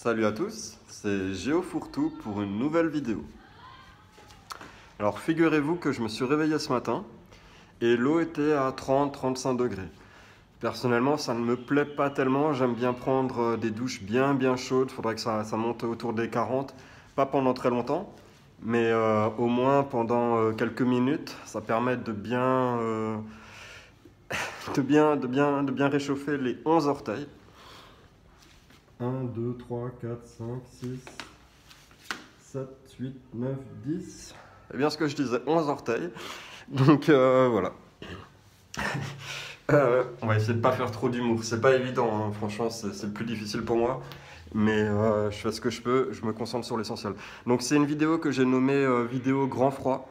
Salut à tous, c'est Géo Fourtou pour une nouvelle vidéo. Alors figurez-vous que je me suis réveillé ce matin et l'eau était à 30-35 degrés. Personnellement, ça ne me plaît pas tellement, j'aime bien prendre des douches bien chaudes, il faudrait que ça monte autour des 40, pas pendant très longtemps, mais au moins pendant quelques minutes, ça permet de bien réchauffer les 11 orteils. 1, 2, 3, 4, 5, 6, 7, 8, 9, 10. C'est bien ce que je disais, 11 orteils. Donc voilà. On va essayer de ne pas faire trop d'humour. C'est pas évident, hein. Franchement, c'est le plus difficile pour moi. Mais je fais ce que je peux, je me concentre sur l'essentiel. Donc c'est une vidéo que j'ai nommée vidéo grand froid.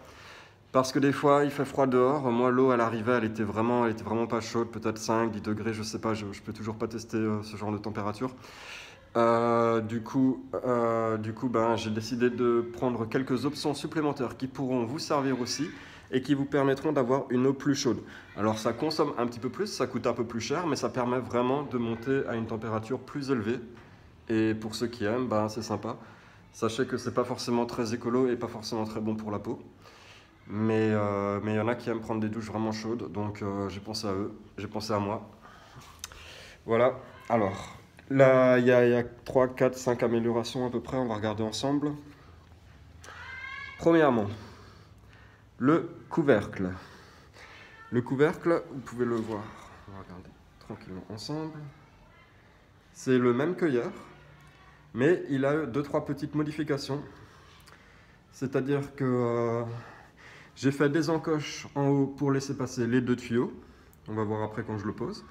Parce que des fois, il fait froid dehors. Moi, l'eau, elle arrivait, elle était vraiment pas chaude. Peut-être 5, 10 degrés, je sais pas. Je peux toujours pas tester ce genre de température. Ben, j'ai décidé de prendre quelques options supplémentaires qui pourront vous servir aussi et qui vous permettront d'avoir une eau plus chaude. Alors ça consomme un petit peu plus, ça coûte un peu plus cher, mais ça permet vraiment de monter à une température plus élevée. Et pour ceux qui aiment, ben, c'est sympa. Sachez que c'est pas forcément très écolo et pas forcément très bon pour la peau. Mais il y en a qui aiment prendre des douches vraiment chaudes, donc j'ai pensé à eux, j'ai pensé à moi. Voilà, alors... Là, il y a 3, 4, 5 améliorations à peu près, on va regarder ensemble. Premièrement, le couvercle. Le couvercle, vous pouvez le voir, on va regarder tranquillement ensemble. C'est le même que hier, mais il a 2-3 petites modifications. C'est-à-dire que j'ai fait des encoches en haut pour laisser passer les 2 tuyaux. On va voir après quand je le pose.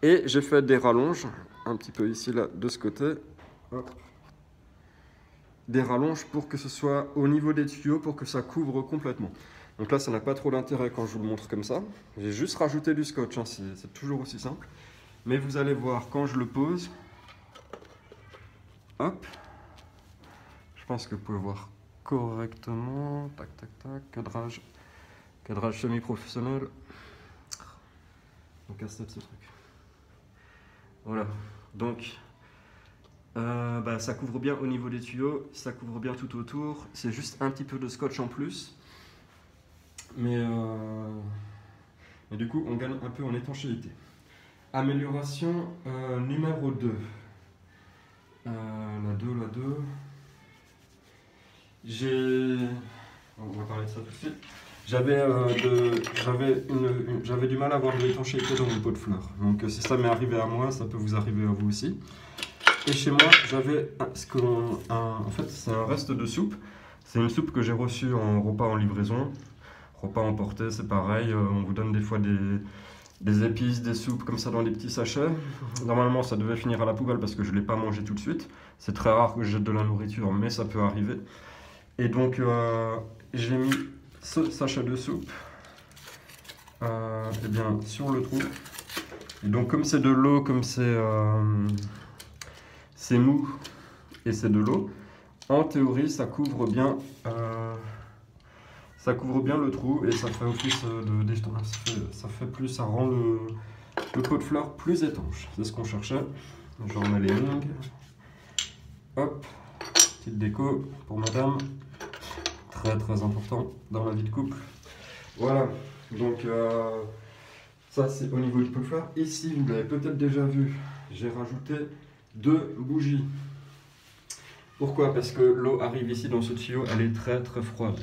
Et j'ai fait des rallonges, un petit peu ici, là, de ce côté. Hop. Des rallonges pour que ce soit au niveau des tuyaux, pour que ça couvre complètement. Donc là, ça n'a pas trop d'intérêt quand je vous le montre comme ça. J'ai juste rajouté du scotch, hein, c'est toujours aussi simple. Mais vous allez voir quand je le pose. Hop. Je pense que vous pouvez voir correctement. Tac, cadrage. Cadrage semi-professionnel. On casse-tête ce truc. Voilà, donc ça couvre bien au niveau des tuyaux, ça couvre bien tout autour, c'est juste un petit peu de scotch en plus, mais du coup on gagne un peu en étanchéité. Amélioration numéro 2. La 2. On va parler de ça tout de suite. J'avais du mal à avoir de l'étanchéité dans mon pot de fleurs. Donc si ça m'est arrivé à moi, ça peut vous arriver à vous aussi. Et chez moi, j'avais en fait, c'est un reste de soupe. C'est une soupe que j'ai reçue en repas en livraison. Repas emporté, c'est pareil. On vous donne des fois des épices, des soupes comme ça dans des petits sachets. Normalement, ça devait finir à la poubelle parce que je ne l'ai pas mangé tout de suite. C'est très rare que je jette de la nourriture, mais ça peut arriver. Et donc, j'ai mis ce sachet de soupe sur le trou. Et donc comme c'est de l'eau, comme c'est mou et c'est de l'eau, en théorie ça couvre bien le trou et ça fait office de d'étanche. Ça rend le pot de fleurs plus étanche. C'est ce qu'on cherchait. Je remets les lignes. Hop, petite déco pour madame. Très important dans la vie de couple. Voilà, donc ça c'est au niveau du pot de fleurs. Ici, vous l'avez peut-être déjà vu, j'ai rajouté 2 bougies. Pourquoi? Parce que l'eau arrive ici dans ce tuyau, elle est très froide.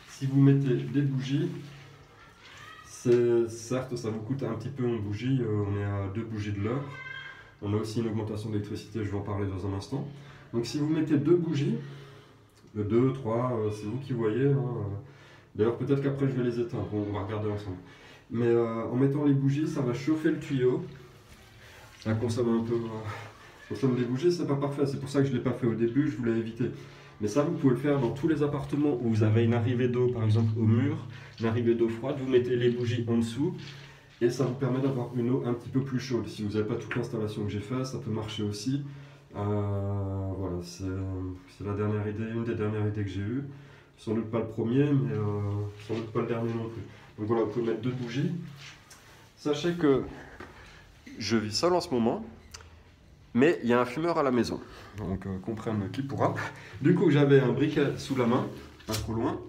Si vous mettez des bougies, certes ça vous coûte un petit peu une bougie, on est à 2 bougies de l'heure. On a aussi une augmentation d'électricité, je vais en parler dans un instant. Donc si vous mettez 2 bougies, 2, 3, c'est vous qui voyez. Hein. D'ailleurs, peut-être qu'après je vais les éteindre, on va regarder ensemble. Mais en mettant les bougies, ça va chauffer le tuyau. Ça consomme un peu. Consomme des bougies, c'est pas parfait. C'est pour ça que je ne l'ai pas fait au début, je voulais éviter. Mais ça, vous pouvez le faire dans tous les appartements où vous avez une arrivée d'eau, par exemple au mur, une arrivée d'eau froide. Vous mettez les bougies en dessous et ça vous permet d'avoir une eau un petit peu plus chaude. Si vous n'avez pas toute l'installation que j'ai faite, ça peut marcher aussi. Voilà, c'est la dernière idée, une des dernières idées que j'ai eues. Sans doute pas le premier, mais sans doute pas le dernier non plus. Donc voilà, vous pouvez mettre 2 bougies. Sachez que je vis seul en ce moment Mais il y a un fumeur à la maison, donc comprenne qui pourra. Du coup, j'avais un briquet sous la main, pas trop loin.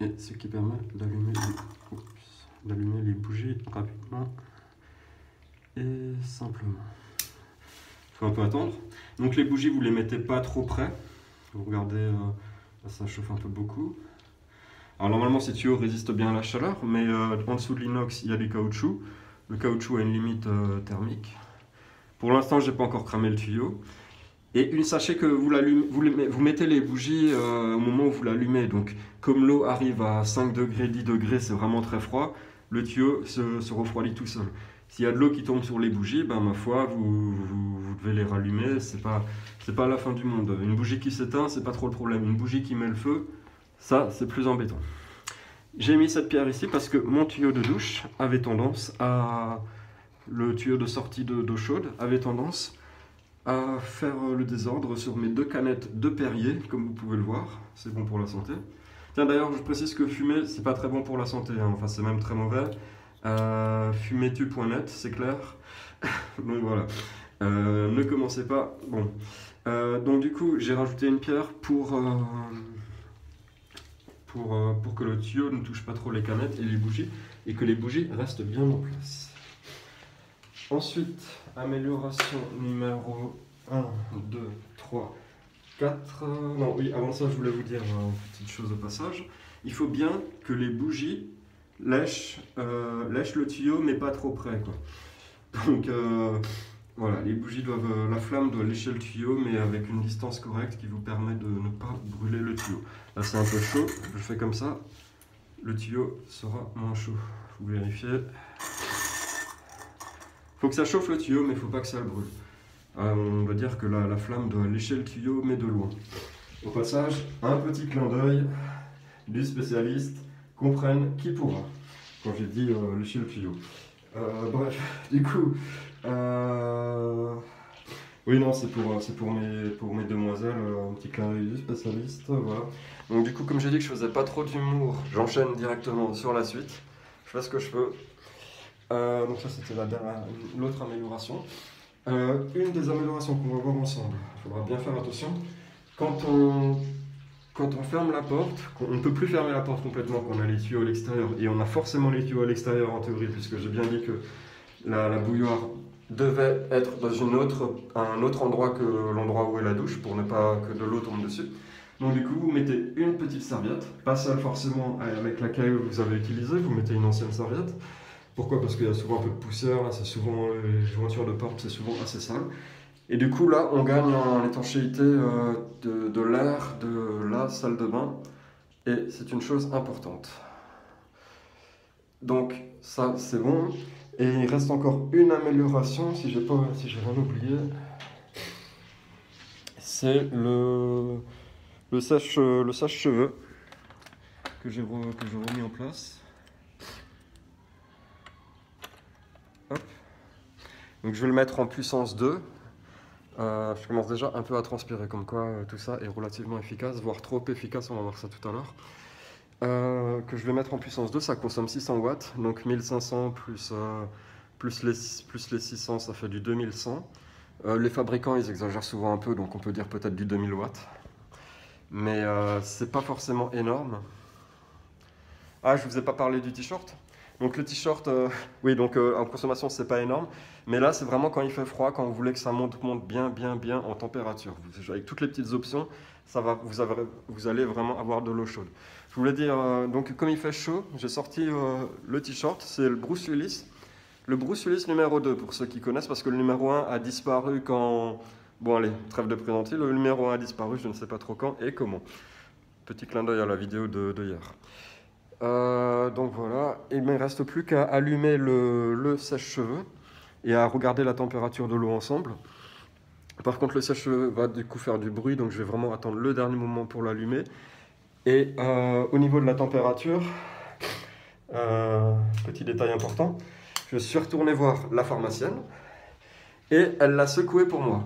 Et ce qui permet d'allumer les bougies rapidement et simplement. Il faut un peu attendre. Donc les bougies, vous les mettez pas trop près. Vous regardez, ça chauffe un peu beaucoup. Alors normalement ces tuyaux résistent bien à la chaleur, mais en dessous de l'inox il y a du caoutchouc. Le caoutchouc a une limite thermique. Pour l'instant j'ai pas encore cramé le tuyau. Et sachez que vous mettez les bougies au moment où vous l'allumez. Donc comme l'eau arrive à 5 degrés, 10 degrés, c'est vraiment très froid, le tuyau se refroidit tout seul. S'il y a de l'eau qui tombe sur les bougies, ben, ma foi, vous devez les rallumer, c'est pas la fin du monde. Une bougie qui s'éteint, c'est pas trop le problème. Une bougie qui met le feu, ça c'est plus embêtant. J'ai mis cette pierre ici parce que mon tuyau de douche avait tendance à... Le tuyau de sortie d'eau chaude avait tendance à faire le désordre sur mes 2 canettes de Perrier, comme vous pouvez le voir. C'est bon pour la santé. Tiens, d'ailleurs, je précise que fumer, c'est pas très bon pour la santé, hein. Enfin, c'est même très mauvais. Fumetu.net, c'est clair. Donc voilà. Ne commencez pas. Bon. Donc du coup, j'ai rajouté une pierre pour que le tuyau ne touche pas trop les canettes et les bougies, et que les bougies restent bien en place. Ensuite, amélioration numéro 1, 2, 3, 4... Non, oui, avant ça, je voulais vous dire une petite chose au passage. Il faut bien que les bougies lèchent le tuyau, mais pas trop près, quoi. Donc, voilà, les bougies doivent... la flamme doit lécher le tuyau, mais avec une distance correcte qui vous permet de ne pas brûler le tuyau. Là, c'est un peu chaud, je fais comme ça, le tuyau sera moins chaud. Vous vérifiez. Il faut que ça chauffe le tuyau, mais il ne faut pas que ça le brûle. On doit dire que la flamme doit lécher le tuyau, mais de loin. Au passage, un petit clin d'œil du spécialiste, comprenne qui pourra, quand j'ai dit lécher le tuyau. Bref, du coup, oui, non, c'est pour mes demoiselles, un petit clin d'œil du spécialiste, voilà. Donc du coup, comme j'ai dit que je faisais pas trop d'humour, j'enchaîne directement sur la suite. Je fais ce que je peux. Donc ça, c'était l'autre amélioration. Une des améliorations qu'on va voir ensemble, il faudra bien faire attention. Quand on ferme la porte, on ne peut plus fermer la porte complètement quand on a les tuyaux à l'extérieur, et on a forcément les tuyaux à l'extérieur en théorie, puisque j'ai bien dit que la bouilloire devait être dans un autre endroit que l'endroit où est la douche, pour ne pas que de l'eau tombe dessus. Donc du coup, vous mettez une petite serviette, pas celle forcément avec laquelle vous avez utilisé, vous mettez une ancienne serviette. Pourquoi? Parce qu'il y a souvent un peu de poussière, là, c'est souvent les jointures de porte, c'est souvent assez sale. Et du coup, là, on gagne en étanchéité de l'air de la salle de bain, et c'est une chose importante. Donc, ça, c'est bon. Et il reste encore une amélioration, si j'ai rien oublié. C'est le sèche-cheveux que j'ai remis en place. Hop. Donc je vais le mettre en puissance 2. Je commence déjà un peu à transpirer, comme quoi tout ça est relativement efficace, voire trop efficace, on va voir ça tout à l'heure. Que je vais mettre en puissance 2, ça consomme 600 watts, donc 1500 plus les 600, ça fait du 2100. Les fabricants, ils exagèrent souvent un peu, donc on peut dire peut-être du 2000 watts. Mais c'est pas forcément énorme. Ah, je vous ai pas parlé du t-shirt. Donc le t-shirt, oui, donc en consommation, c'est pas énorme. Mais là, c'est vraiment quand il fait froid, quand vous voulez que ça monte bien en température. Avec toutes les petites options, vous allez vraiment avoir de l'eau chaude. Je voulais dire, donc comme il fait chaud, j'ai sorti le t-shirt, c'est le Bruce Willis. Le Bruce Willis numéro 2, pour ceux qui connaissent, parce que le numéro 1 a disparu quand... Bon allez, trêve de plaisanterie, le numéro 1 a disparu, je ne sais pas trop quand et comment. Petit clin d'œil à la vidéo de hier. Donc voilà, il ne me reste plus qu'à allumer le sèche-cheveux et à regarder la température de l'eau ensemble. Par contre, le sèche-cheveux va du coup faire du bruit, donc je vais vraiment attendre le dernier moment pour l'allumer. Et au niveau de la température, petit détail important, je suis retourné voir la pharmacienne et elle l'a secoué pour moi.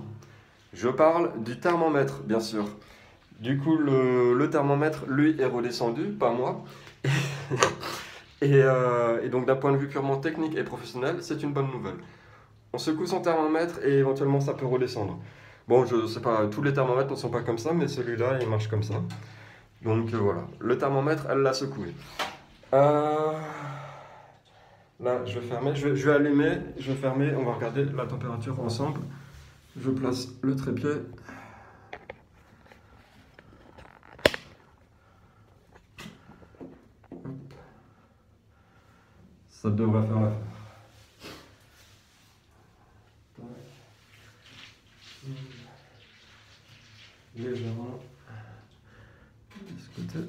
Je parle du thermomètre, bien sûr. Du coup, le thermomètre, lui, est redescendu, pas moi. Et donc, d'un point de vue purement technique et professionnel, c'est une bonne nouvelle. On secoue son thermomètre et éventuellement ça peut redescendre. Bon, je sais pas, tous les thermomètres ne sont pas comme ça, mais celui-là, il marche comme ça. Donc voilà, le thermomètre, elle l'a secoué. Là, je vais fermer, je vais allumer, je vais fermer, on va regarder la température ensemble. Je place le trépied. Ça devrait faire l'affaire. Légèrement de ce côté.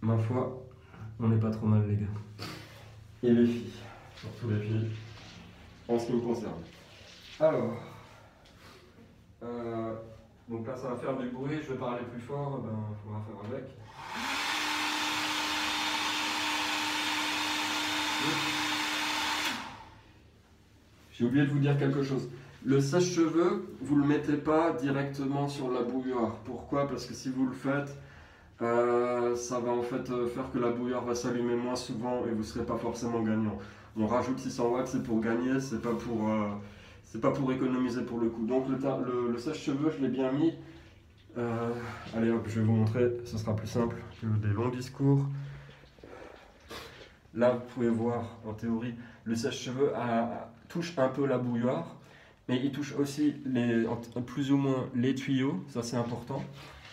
Ma foi, on n'est pas trop mal les gars. Et les filles, surtout les filles, en ce qui me concerne. Alors, donc là ça va faire du bruit, je vais parler plus fort, ben il faudra faire avec. J'ai oublié de vous dire quelque chose. Le sèche-cheveux, vous ne le mettez pas directement sur la bouilloire. Pourquoi? Parce que si vous le faites, ça va en fait faire que la bouilloire va s'allumer moins souvent et vous ne serez pas forcément gagnant. On rajoute 600 watts, c'est pour gagner, c'est pas pour économiser pour le coup. Donc le sèche-cheveux, je l'ai bien mis. Allez hop, je vais vous montrer, ce sera plus simple que des longs discours. Là, vous pouvez voir, en théorie, le sèche-cheveux touche un peu la bouilloire, mais il touche aussi plus ou moins les tuyaux, ça c'est important,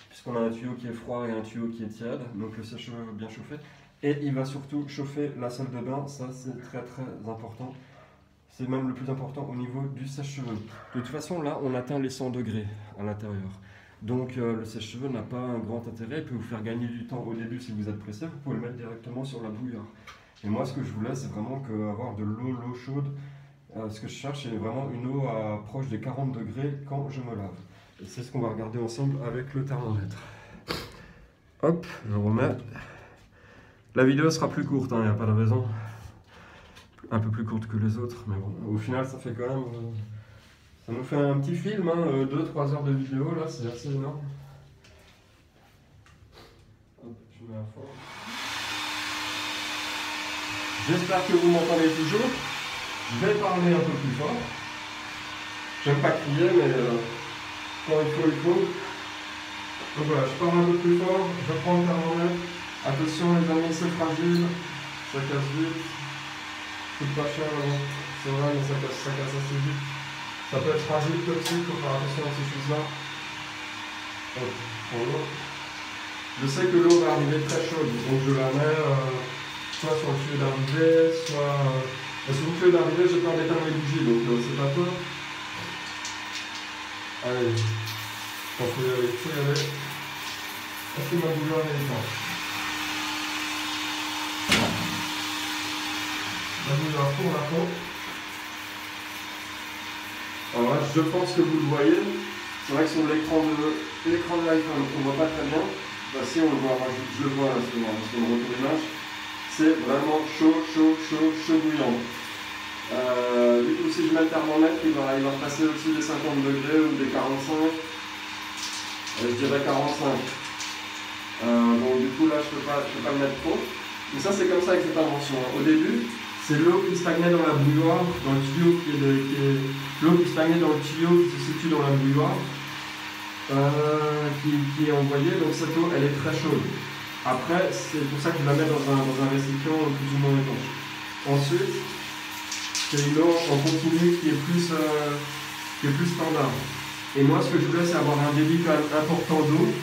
puisqu'on a un tuyau qui est froid et un tuyau qui est tiède, donc le sèche-cheveux va bien chauffer. Et il va surtout chauffer la salle de bain, ça c'est très très important. C'est même le plus important au niveau du sèche-cheveux. De toute façon, là, on atteint les 100 degrés à l'intérieur. Donc le sèche-cheveux n'a pas un grand intérêt, il peut vous faire gagner du temps au début si vous êtes pressé, vous pouvez le mettre directement sur la bouilloire. Et moi, ce que je voulais, c'est vraiment avoir de l'eau chaude. Ce que je cherche, c'est vraiment une eau proche des 40 degrés quand je me lave. Et c'est ce qu'on va regarder ensemble avec le thermomètre. Hop, je remets. La vidéo sera plus courte, il n'y a pas de raison. Un peu plus courte que les autres, mais bon, au final, ça fait quand même... ça nous fait un petit film, 2-3 heures de vidéo, là, c'est assez énorme. Hop, je mets à fond. J'espère que vous m'entendez toujours. Je vais parler un peu plus fort. J'aime pas crier, mais quand il faut. Donc voilà, je parle un peu plus fort, je prends le thermomètre. Attention les amis, c'est fragile, ça casse vite. Coûte pas cher, c'est vrai, mais ça casse assez vite. Ça peut être fragile, toxique, il faut faire attention à ces choses-là. Je sais que l'eau va arriver très chaude, donc je la mets soit sur le tuyau d'arrivée, soit... sur le tuyau d'arrivée, j'ai peur d'éteindre les bougies, donc c'est pas top. Allez, je pense qu'il faut y aller. Est-ce que ma bouilloire est éteinte? La bouilloire tourne à fond. Alors là, je pense que vous le voyez. C'est vrai que sur l'écran de l'iPhone, on ne voit pas très bien. Bah, si on le voit, moi je le vois là sur mon retour d'image. C'est vraiment chaud bouillant. Du coup, si je mets le thermomètre, il va passer au-dessus des 50 degrés ou des 45. Je dirais 45. Donc du coup là, je peux pas le mettre trop. Mais ça, c'est comme ça avec cette invention. Au début, c'est l'eau qui stagnait dans la bouilloire, dans le tuyau l'eau qui stagnait dans le tuyau qui se situe dans la bouilloire, qui est envoyée. Donc cette eau, elle est très chaude. Après, c'est pour ça que je la mets dans un récipient plus ou moins étanche. Ensuite, c'est une eau en continu qui est plus standard. Et moi, ce que je voulais, c'est avoir un débit quand même important d'eau.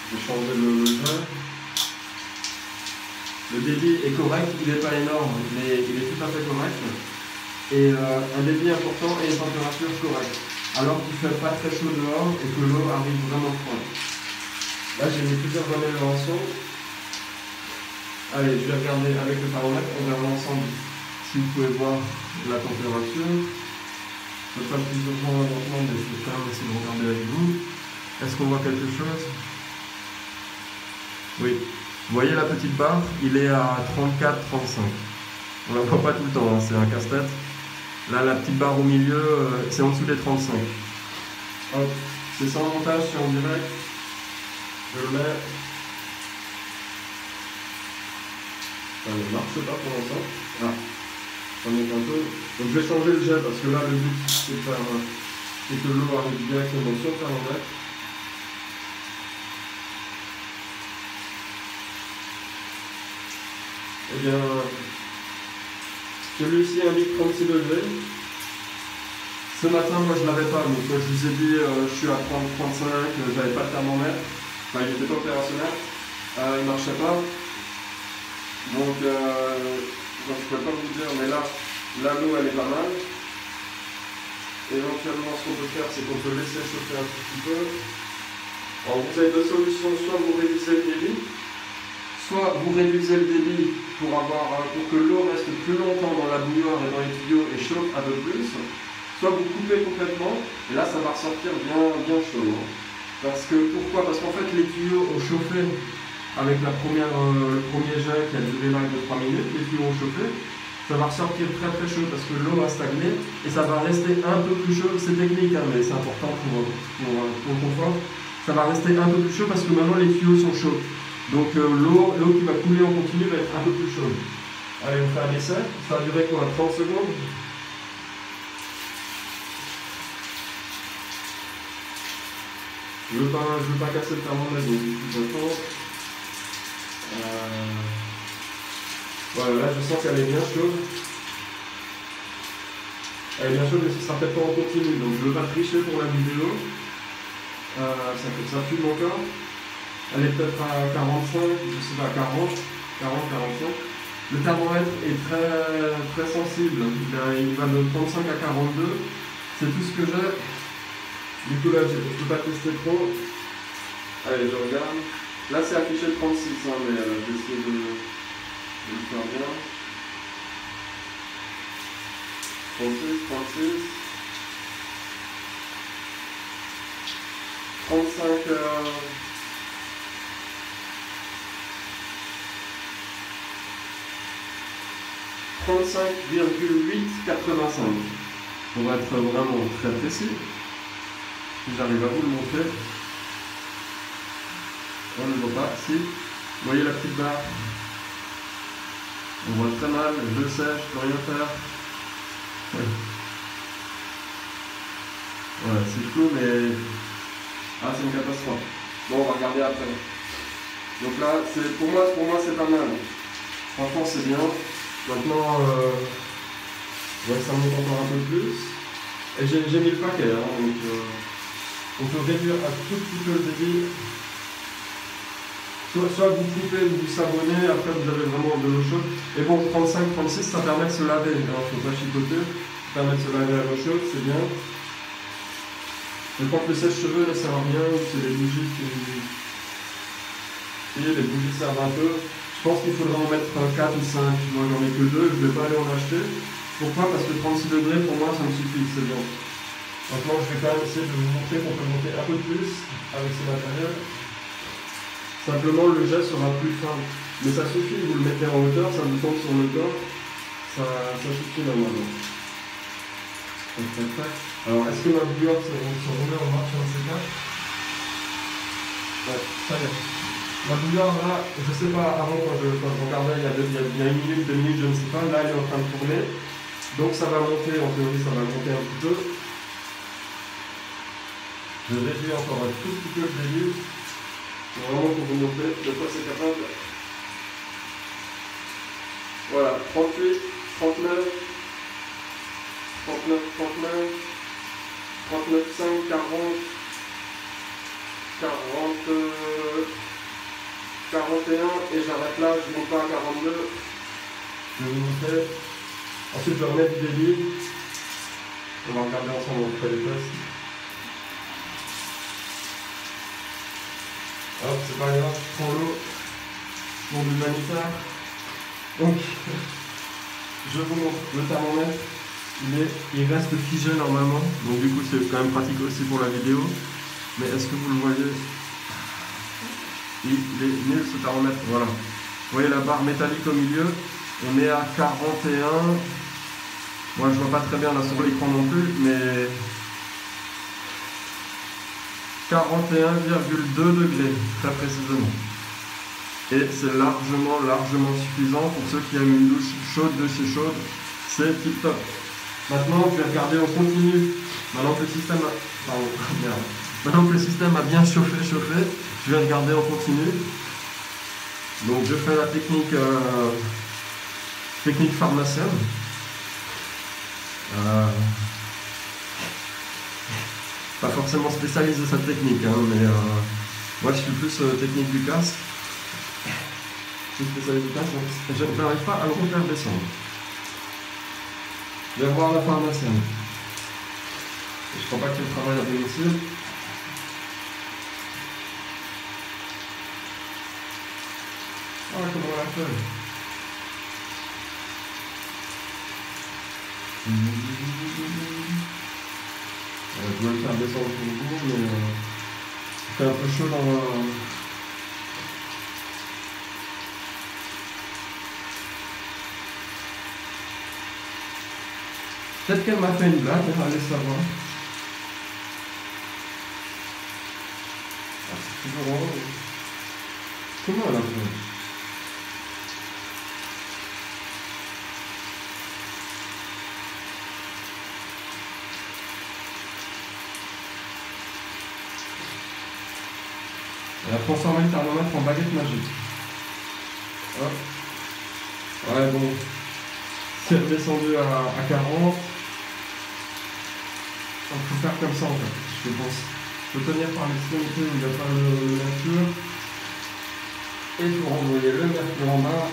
Je vais changer le verre. Le débit est correct, il n'est pas énorme, mais il est tout à fait correct. Et un débit important et une température correcte. Alors qu'il ne fait pas très chaud dehors et que l'eau arrive vraiment froide. Là, j'ai mis plusieurs améliorations. Allez, je vais regarder avec le thermomètre, on verra ensemble si vous pouvez voir la température. Je ne peux pas plus de temps maintenant, mais je vais quand même essayer de regarder avec vous. Est-ce qu'on voit quelque chose? Oui. Vous voyez la petite barre? Il est à 34-35. On ne la voit pas tout le temps, c'est un casse-tête. Là, la petite barre au milieu, c'est en dessous des 35. Hop, c'est sans montage, c'est en direct. Je le mets. Ça ne marche pas pour l'instant. Ah, ça monte un peu. Donc je vais changer le jet parce que là le but c'est que l'eau arrive directement sur le thermomètre. Eh bien, celui-ci indique 36 degrés. Ce matin, moi je ne l'avais pas, donc je vous ai dit je suis à 30-35, j'avais pas de thermomètre, enfin il n'était pas opérationnel, il ne marchait pas. Donc je ne peux pas vous dire, mais là l'eau elle est pas mal. Éventuellement ce qu'on peut faire c'est qu'on peut laisser chauffer un petit peu. Alors vous avez deux solutions, soit vous réduisez le débit, soit vous réduisez le débit pour que l'eau reste plus longtemps dans la bouilloire et dans les tuyaux et chauffe un peu plus, soit vous coupez complètement et là ça va ressortir bien chaud. Pourquoi? Parce qu'en fait les tuyaux ont chauffé avec le premier jet qui a duré là de 3 minutes, les tuyaux ont chauffé, ça va ressortir très chaud parce que l'eau a stagné et ça va rester un peu plus chaud. C'est technique hein, mais c'est important pour le confort. Ça va rester un peu plus chaud parce que maintenant les tuyaux sont chauds. Donc l'eau qui va couler en continu va être un peu plus chaude. Allez, on fait un essai. Ça va durer quoi? 30 secondes. Je veux pas casser le thermomètre, donc j'attends. Voilà, là je sens qu'elle est bien chaude. Elle est bien chaude, mais ce sera peut-être pas en continu, donc je ne veux pas tricher pour la vidéo. Ça fume encore. Elle est peut-être à 45, je sais pas, 40, 45. Le thermomètre est très sensible. Il va de 35 à 42. C'est tout ce que j'ai. Du coup là, je ne peux pas tester trop. Allez, je regarde. Là c'est affiché 36, hein, mais j'essaie de le faire bien. 36. 35. 35,885. On va être vraiment très précis. Si j'arrive à vous le montrer. On ne le voit pas. Si. Vous voyez la petite barre. On voit très mal. Je le sais, je ne peux rien faire. Voilà, c'est flou, mais. Ah, c'est une catastrophe. Bon, on va regarder après. Donc là, pour moi c'est pas mal. Franchement, c'est bien. Maintenant, ça monte encore un peu plus. Et j'ai mis le paquet, hein, donc on peut réduire un tout petit peu le débit. Soit vous coupez, vous savonnez, après vous avez vraiment de l'eau chaude. Et bon, 35-36, ça permet de se laver. Il ne faut pas chipoter. Ça permet de se laver à l'eau chaude, c'est bien. Mais quand le sèche-cheveux ne sert à rien, c'est les bougies qui. Les bougies servent un peu. Je pense qu'il faudra en mettre 4 ou 5. Moi j'en ai que 2, je ne vais pas aller en acheter. Pourquoi? Parce que 36 degrés pour moi ça me suffit, c'est bien. Maintenant je vais quand même essayer de vous montrer qu'on peut monter un peu plus avec ce matériel. Simplement le jet sera plus fin. Mais ça suffit, vous le mettez en hauteur, ça vous tombe sur le corps. Ça suffit normalement. Alors est-ce que ma bouilloire se remet en marche dans ces cas? Ouais, ça y est. Ma bouilloire là, je sais pas, avant quand je regardais il y a 1 minute, 2 minutes, je ne sais pas, là elle est en train de tourner. Donc ça va monter, en théorie ça va monter un petit peu. Je réduis encore un tout petit peu le débit. Vraiment pour vous montrer de quoi c'est capable. Voilà, 38, 39, 39,5, 40, 41 et j'arrête là, je ne monte pas à 42. Je vais vous montrer. Ensuite je vais remettre du débit. On va regarder ensemble, on fait les tests. Hop, c'est pas grave, je prends l'eau pour l'humanitaire. Donc, je vous montre le thermomètre. Il reste figé normalement. Donc du coup c'est quand même pratique aussi pour la vidéo. Mais est-ce que vous le voyez? Il est nul ce thermomètre, voilà. Vous voyez la barre métallique au milieu, on est à 41. Moi je vois pas très bien là sur l'écran non plus, mais 41,2 degrés, très précisément. Et c'est largement suffisant pour ceux qui aiment une douche chaude de chez chaude. C'est tip top. Maintenant, je vais regarder en continu. Maintenant que le système a... Pardon, merde. Maintenant que le système a bien chauffé, je vais regarder en continu. Donc je fais la technique pharmacienne. Pas forcément spécialiste de cette technique, hein, mais moi je suis plus technique du casque. Je suis spécialiste du casque, donc je n'arrive pas à le refaire descendre. Je vais voir la pharmacienne. Je crois pas qu'elle travaille à domicile. Ah, comment on la fait? Je vais le faire descendre pour vous, mais c'est un peu chaud dans la... Peut-être qu'elle m'a fait une blague, on va aller savoir. Ah, c'est toujours drôle. Comment elle a fait? Elle a transformé le thermomètre en baguette magique. Hop. Ouais, bon. C'est redescendu à 40. Il faut faire comme ça en fait, je pense. Il faut tenir par l'extrémité où il n'y a pas le mercure. Et il faut renvoyer le mercure en bas.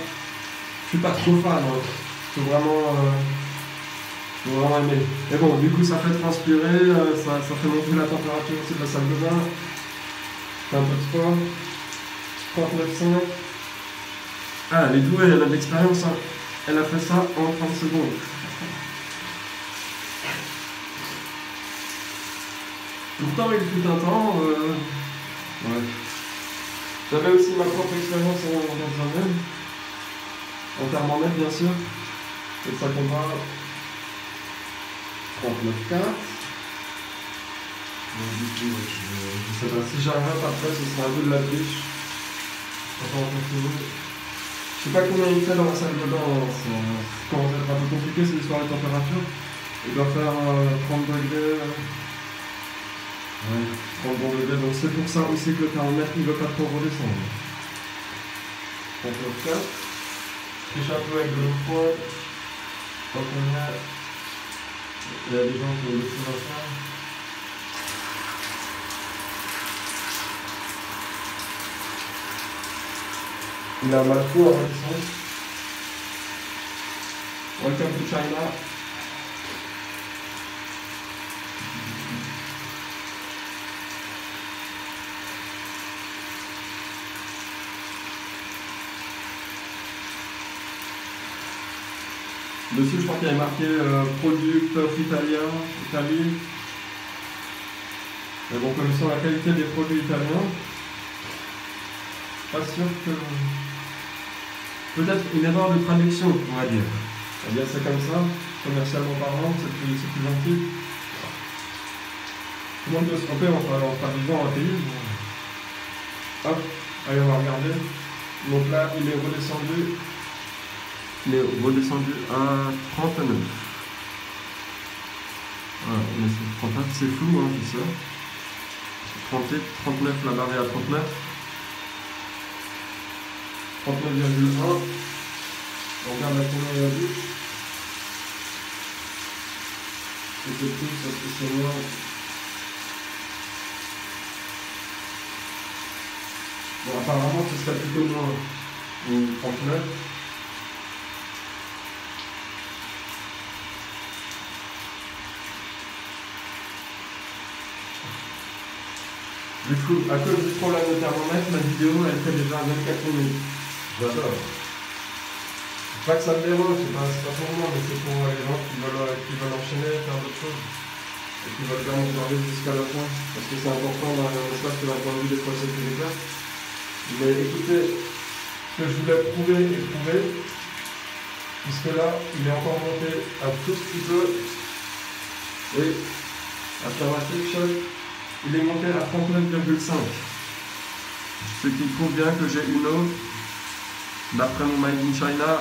Je suis pas trop fan, hein. Faut vraiment aimer. Mais bon, du coup ça fait transpirer, ça fait monter la température aussi de la salle de bain. C'est un peu de sport. 39,5. Ah, elle est douée, elle a de l'expérience. Hein. Elle a fait ça en 30 secondes. Pourtant, il fut un temps. Ouais. J'avais aussi ma propre expérience en domaine. En thermomètre, bien sûr. Et ça comptera 39,4. Du coup, je sais pas si j'arrête après, ce sera un peu de la triche. Je sais pas combien il fait dans la salle de bain. Ça commence à être un peu compliqué, c'est l'histoire de température. Il doit faire 30 degrés. Ouais, 30 degrés, donc c'est pour ça aussi que le thermomètre ne veut pas trop redescendre. 39,4. Je triche un peu avec de l'eau froide. Quand on y a. Il y a des gens qui ont des choses à faire. Il a mal fou à redescendre. Welcome to China. Dessus, je crois qu'il y avait marqué producteur italien, Italie. Mais bon, connaissant la qualité des produits italiens, pas sûr que... Peut-être une erreur de traduction, on va dire. On va dire c'est comme ça, commercialement parlant, c'est plus gentil. Tout le monde peut se tromper en traduisant un pays. Hop, allez, on va regarder. Donc là, il est redescendu. Il est redescendu à 39. Voilà, on est sur 39, c'est flou, hein, je sais. 38, 39, la barre est à 39. 39,1. On regarde la combien il y a douche. C'est tout, parce que c'est noir. Bon, apparemment, ce serait plutôt moins. 39. Du coup, à cause du problème de thermomètre, la vidéo elle fait déjà 24 minutes. J'adore. Pas que ça me dérange, c'est pas pour moi, mais c'est pour les gens qui veulent enchaîner, faire d'autres choses. Et qui veulent vraiment regarder jusqu'à la fin. Parce que c'est important dans le message que d'un point de vue des procès que j'ai. Mais écoutez, ce que je voulais prouver et prouver, puisque là, il est encore monté un tout petit peu. Et affirmatif, choc. Il est monté à 39,5. Ce qui prouve bien que j'ai une eau d'après mon Made in China,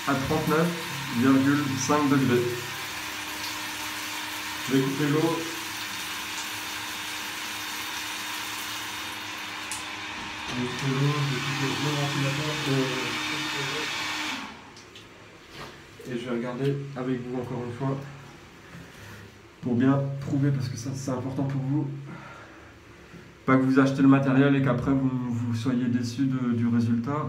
à 39,5 degrés. Je vais couper l'eau. Et je vais regarder avec vous encore une fois pour bien prouver, parce que ça c'est important pour vous. Pas que vous achetez le matériel et qu'après vous soyez déçus du résultat.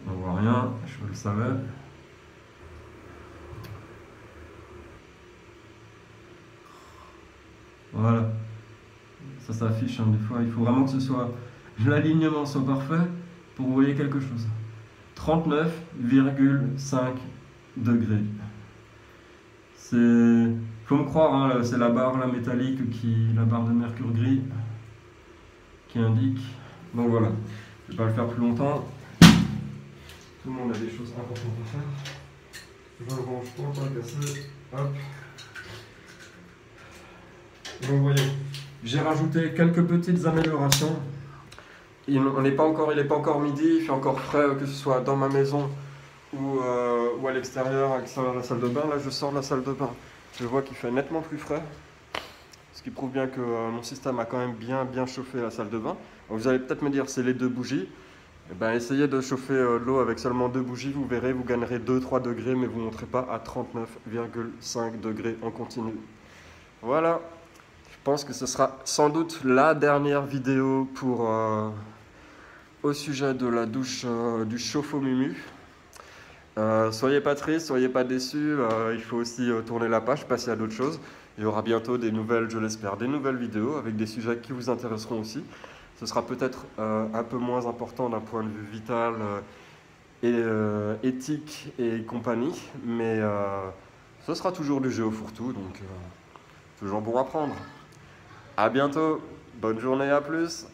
On voit rien, je le savais. Voilà, ça s'affiche, hein, des fois il faut vraiment que l'alignement soit parfait pour que vous voyez quelque chose. 39,5 degrés. Faut me croire, hein, c'est la barre là, métallique, la barre de mercure gris qui indique. Donc voilà, je ne vais pas le faire plus longtemps. Tout le monde a des choses importantes à faire. Je le range pour pas le casser. Hop. Donc vous voyez, j'ai rajouté quelques petites améliorations. Il n'est pas encore midi, il fait encore frais, que ce soit dans ma maison ou à l'extérieur, à l'extérieur de la salle de bain. Là je sors de la salle de bain, je vois qu'il fait nettement plus frais, ce qui prouve bien que mon système a quand même bien chauffé la salle de bain. Donc vous allez peut-être me dire c'est les 2 bougies. Eh ben, essayez de chauffer l'eau avec seulement 2 bougies, vous verrez, vous gagnerez 2-3 degrés, mais vous ne monterez pas à 39,5 degrés en continu. Voilà, je pense que ce sera sans doute la dernière vidéo au sujet de la douche du chauffe-eau Mumu. Soyez pas tristes, soyez pas déçus, il faut aussi tourner la page, passer à d'autres choses. Il y aura bientôt des nouvelles, je l'espère, des nouvelles vidéos avec des sujets qui vous intéresseront aussi. Ce sera peut-être un peu moins important d'un point de vue vital et éthique et compagnie, mais ce sera toujours du jeu au fourre-tout, donc toujours bon à prendre. À bientôt, bonne journée, à plus.